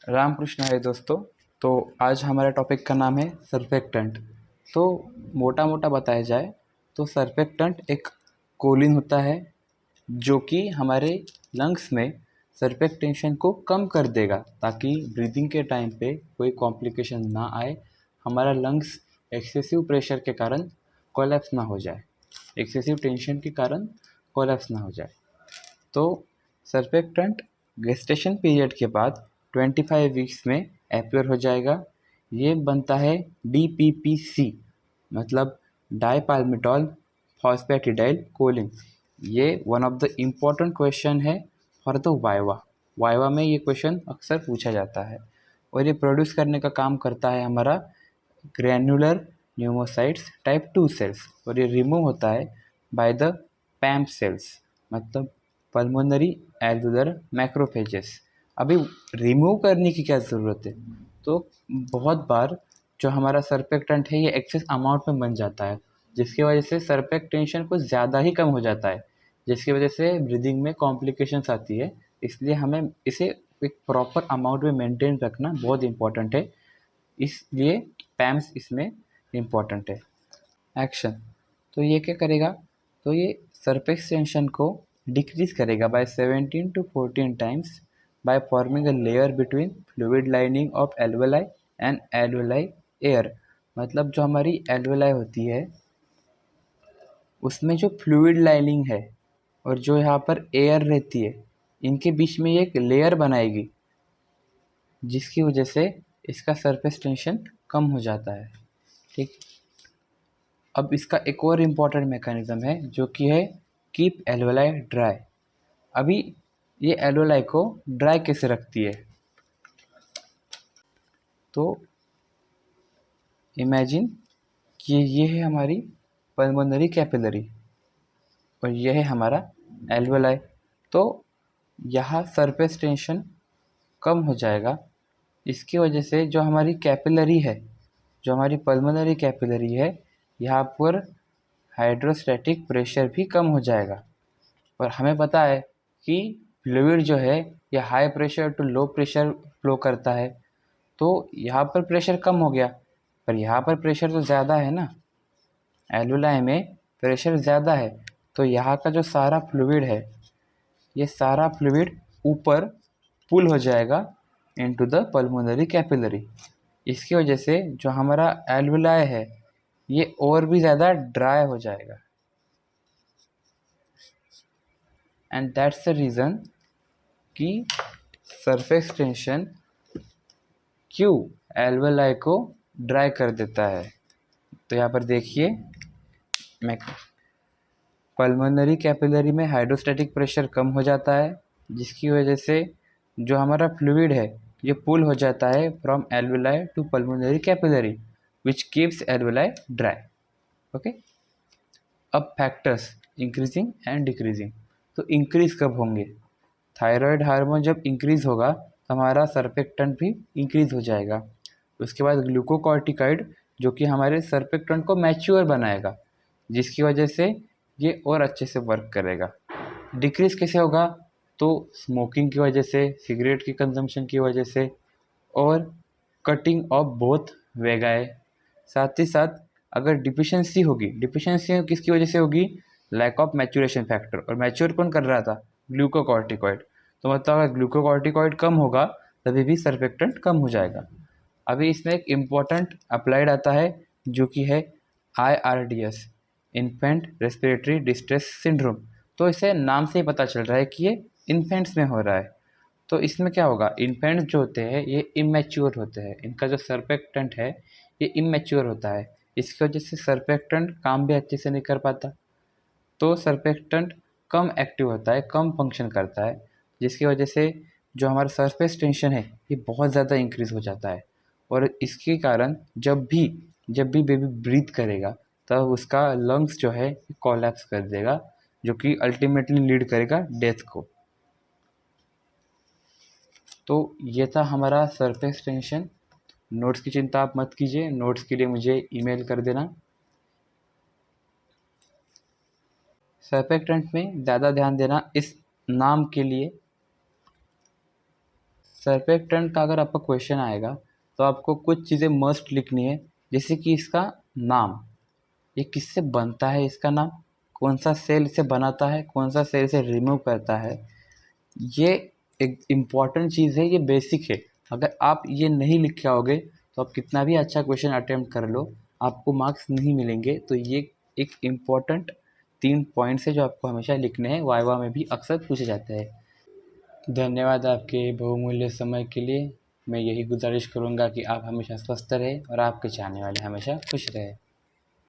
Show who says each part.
Speaker 1: रामकृष्ण है दोस्तों। तो आज हमारे टॉपिक का नाम है सर्फेक्टेंट। तो मोटा मोटा बताया जाए तो सर्फेक्टेंट एक कोलिन होता है जो कि हमारे लंग्स में सर्फेक्टेंशन को कम कर देगा ताकि ब्रीदिंग के टाइम पे कोई कॉम्प्लिकेशन ना आए, हमारा लंग्स एक्सेसिव प्रेशर के कारण कोलैप्स ना हो जाए, एक्सेसिव टेंशन के कारण कोलैप्स ना हो जाए। तो सर्फेक्टेंट गेस्टेशन पीरियड के बाद 25 वीक्स में अपीयर हो जाएगा। ये बनता है DPPC, मतलब डाइपाल्मिटॉल फॉस्फेटिडाइल कोलिन। ये one of the important question है फॉर द वाइवा में ये क्वेश्चन अक्सर पूछा जाता है। और ये प्रोड्यूस करने का काम करता है हमारा ग्रैन्युलर न्यूमोसाइट्स टाइप 2 सेल्स, और ये रिमूव होता है बाय द पैम्प सेल्स, मतलब पल्मोनरी एल्वुलर मैक्रोफेजेस। अभी रिमूव करने की क्या ज़रूरत है? तो बहुत बार जो हमारा सर्फेक्टेंट है ये एक्सेस अमाउंट में बन जाता है, जिसकी वजह से सर्फेक्टेंशन कुछ ज़्यादा ही कम हो जाता है, जिसकी वजह से ब्रीदिंग में कॉम्प्लिकेशंस आती है। इसलिए हमें इसे एक प्रॉपर अमाउंट में मेंटेन रखना बहुत इंपॉर्टेंट है, इसलिए पैम्स इसमें इम्पॉर्टेंट है। एक्शन, तो ये क्या करेगा? तो ये सरफेस टेंशन को डिक्रीज करेगा by 17 to 14 times by forming a layer between fluid lining of alveoli and alveoli air. मतलब जो हमारी एल्वेलाई होती है उसमें जो फ्लूइड लाइनिंग है और जो यहाँ पर एयर रहती है, इनके बीच में ये एक लेयर बनाएगी, जिसकी वजह से इसका सरफेस टेंशन कम हो जाता है। ठीक। अब इसका एक और इम्पॉर्टेंट मैकेनिज्म है जो कि है कीप एल्वेलाई ड्राई। अभी ये एल्वेलाई को ड्राई कैसे रखती है? तो इमेजिन कि ये है हमारी पल्मोनरी कैपिलरी और ये है हमारा एल्वेलाई। तो यहाँ सरफेस टेंशन कम हो जाएगा। इसकी वजह से जो हमारी कैपिलरी है, जो हमारी पल्मोनरी कैपिलरी है, यहाँ पर हाइड्रोस्टैटिक प्रेशर भी कम हो जाएगा। और हमें पता है कि फ्लूइड जो है ये high pressure to low pressure flow करता है। तो यहाँ पर प्रेशर कम हो गया, पर यहाँ पर प्रेशर तो ज़्यादा है ना, एल्वुलाई में प्रेशर ज़्यादा है। तो यहाँ का जो सारा फ्लूइड है, ये सारा फ्लूइड ऊपर पुल हो जाएगा इनटू द पल्मोनरी कैपिलरी। इसकी वजह से जो हमारा एल्वुलाई है ये और भी ज़्यादा ड्राई हो जाएगा। एंड दैट्स द रीज़न कि सरफेस टेंशन क्यों एल्वेलाई को ड्राई कर देता है। तो यहाँ पर देखिए, मैं पल्मोनरी कैपिलरी में हाइड्रोस्टैटिक प्रेशर कम हो जाता है, जिसकी वजह से जो हमारा फ्लूइड है ये पुल हो जाता है from alveoli to pulmonary capillary, which keeps alveoli dry. Okay. अब फैक्टर्स इंक्रीजिंग एंड डिक्रीजिंग। तो इंक्रीज कब होंगे? थायराइड हार्मोन जब इंक्रीज़ होगा तो हमारा सर्फेक्टेंट भी इंक्रीज़ हो जाएगा। उसके बाद ग्लूकोकॉर्टिकॉइड जो कि हमारे सर्फेक्टेंट को मैच्योर बनाएगा, जिसकी वजह से ये और अच्छे से वर्क करेगा। डिक्रीज़ कैसे होगा? तो स्मोकिंग की वजह से, सिगरेट की कंजम्पशन की वजह से, और कटिंग ऑफ बोथ वेगाए। साथ ही साथ अगर डिफिशेंसी होगी, डिफिशेंसी किसकी वजह से होगी? Lack of maturation factor. और मैच्योर कौन कर रहा था? ग्लूकोकॉर्टिकॉइड। तो मतलब अगर ग्लूकोकॉर्टिकॉइड कम होगा तभी भी सर्फेक्टेंट कम हो जाएगा। अभी इसमें एक इम्पॉर्टेंट अप्लाइड आता है जो कि है IRDS, infant respiratory distress syndrome. तो इसे नाम से ही पता चल रहा है कि ये इन्फेंट्स में हो रहा है। तो इसमें क्या होगा? इन्फेंट्स जो होते हैं ये इमेच्योर होते हैं, इनका जो सर्फेक्टेंट है ये इमेच्योर होता है। इसकी वजह से सर्फेक्टेंट काम भी अच्छे से नहीं कर पाता, तो सर्फेक्टेंट कम एक्टिव होता है, कम फंक्शन करता है, जिसकी वजह से जो हमारा सरफेस टेंशन है ये बहुत ज़्यादा इंक्रीज़ हो जाता है। और इसके कारण जब भी बेबी ब्रीथ करेगा तब उसका लंग्स जो है कोलैप्स कर देगा, जो कि अल्टीमेटली लीड करेगा डेथ को। तो ये था हमारा सरफेस टेंशन। नोट्स की चिंता आप मत कीजिए, नोट्स के लिए मुझे ईमेल कर देना। सर्फेक्टेंट में ज़्यादा ध्यान देना इस नाम के लिए। सर्फेक्टेंट का अगर आपका क्वेश्चन आएगा तो आपको कुछ चीज़ें मस्ट लिखनी है, जैसे कि इसका नाम, ये किससे बनता है, इसका नाम, कौन सा सेल इसे बनाता है, कौन सा सेल इसे रिमूव करता है। ये एक इम्पॉर्टेंट चीज़ है, ये बेसिक है। अगर आप ये नहीं लिख के आओगे तो आप कितना भी अच्छा क्वेश्चन अटेम्प्ट कर लो, आपको मार्क्स नहीं मिलेंगे। तो ये एक इम्पॉर्टेंट 3 पॉइंट्स है जो आपको हमेशा लिखने हैं, वाइवा में भी अक्सर पूछे जाते हैं। धन्यवाद आपके बहुमूल्य समय के लिए। मैं यही गुजारिश करूँगा कि आप हमेशा स्वस्थ रहें और आपके चाहने वाले हमेशा खुश रहें।